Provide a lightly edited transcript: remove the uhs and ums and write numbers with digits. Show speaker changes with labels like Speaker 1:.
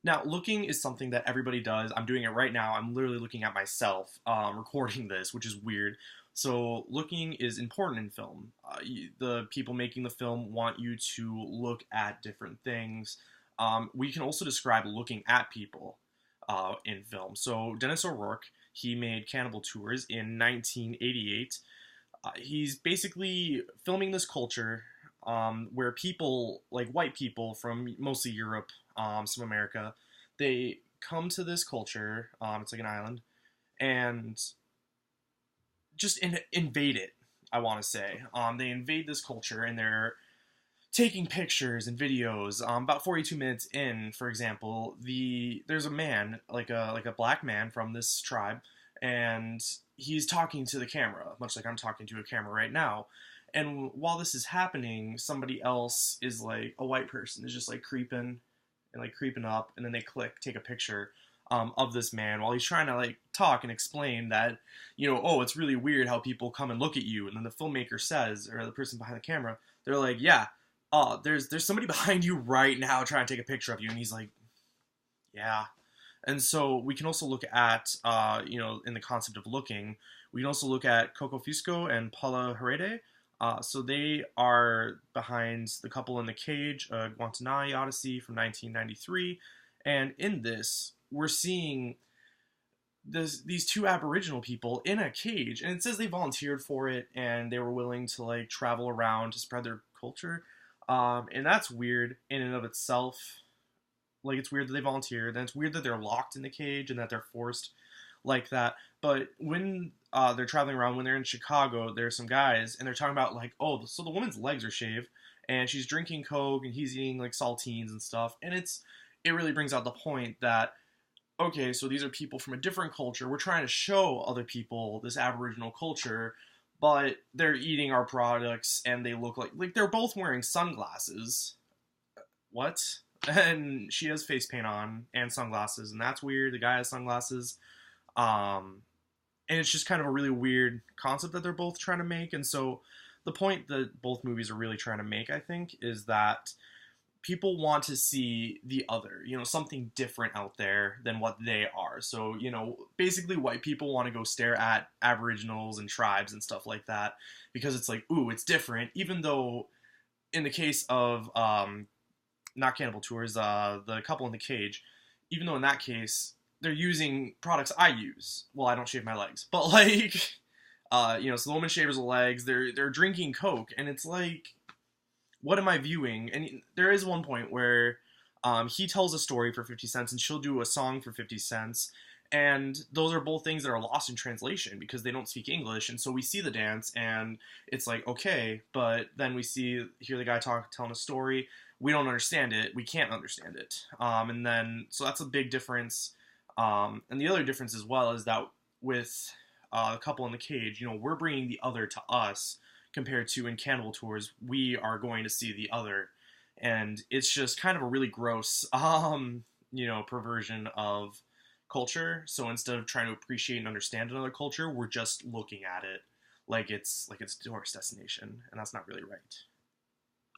Speaker 1: Now, looking is something that everybody does. I'm doing it right now. I'm literally looking at myself recording this, which is weird. So, looking is important in film. The people making the film want you to look at different things. We can also describe looking at people in film. So, Dennis O'Rourke, he made Cannibal Tours in 1988. He's basically filming this culture where people, like white people from mostly Europe, some America, they come to this culture. It's like an island, and just invade it. I want to say they invade this culture, and they're taking pictures and videos. About 42 minutes in, for example, there's a man, like a black man from this tribe, and he's talking to the camera, much like I'm talking to a camera right now. And while this is happening, somebody else is like a white person is just like creeping and like creeping up, and then they take a picture of this man while he's trying to like talk and explain that, oh, it's really weird how people come and look at you. And then the filmmaker says, or the person behind the camera, they're like, yeah, there's somebody behind you right now trying to take a picture of you. And he's like, yeah. And so we can also look at, in the concept of looking, we can also look at Coco Fisco and Paula Herrera. So they are behind The Couple in the Cage, Guantanamo Odyssey from 1993. And in this, we're seeing these two Aboriginal people in a cage. And it says they volunteered for it and they were willing to like travel around to spread their culture. And that's weird in and of itself. Like, it's weird that they volunteered, and it's weird that they're locked in the cage and that they're forced like that. But when they're traveling around, when they're in Chicago, there's some guys, and they're talking about, like, oh, so the woman's legs are shaved, and she's drinking Coke, and he's eating, like, saltines and stuff. And it really brings out the point that, okay, so these are people from a different culture. We're trying to show other people this Aboriginal culture, but they're eating our products, and they look like they're both wearing sunglasses. What? And she has face paint on and sunglasses, and that's weird. The guy has sunglasses. And it's just kind of a really weird concept that they're both trying to make. And so the point that both movies are really trying to make, I think, is that people want to see the other, something different out there than what they are. So, basically white people want to go stare at Aboriginals and tribes and stuff like that because it's like, ooh, it's different, even though in the case of not Cannibal Tours, The Couple in the Cage, even though in that case they're using products I use. Well, I don't shave my legs, but like, so the woman shaves her legs. They're drinking Coke, and it's like, what am I viewing? And there is one point where he tells a story for 50 cents, and she'll do a song for 50 cents. And those are both things that are lost in translation because they don't speak English. And so we see the dance, and it's like, okay, but then we hear the guy telling a story. We don't understand it. We can't understand it. And then, so that's a big difference. And the other difference as well is that with The Couple in the Cage, we're bringing the other to us compared to in Cannibal Tours, we are going to see the other. And it's just kind of a really gross, perversion of culture. So instead of trying to appreciate and understand another culture, we're just looking at it like it's a tourist destination, and that's not really right.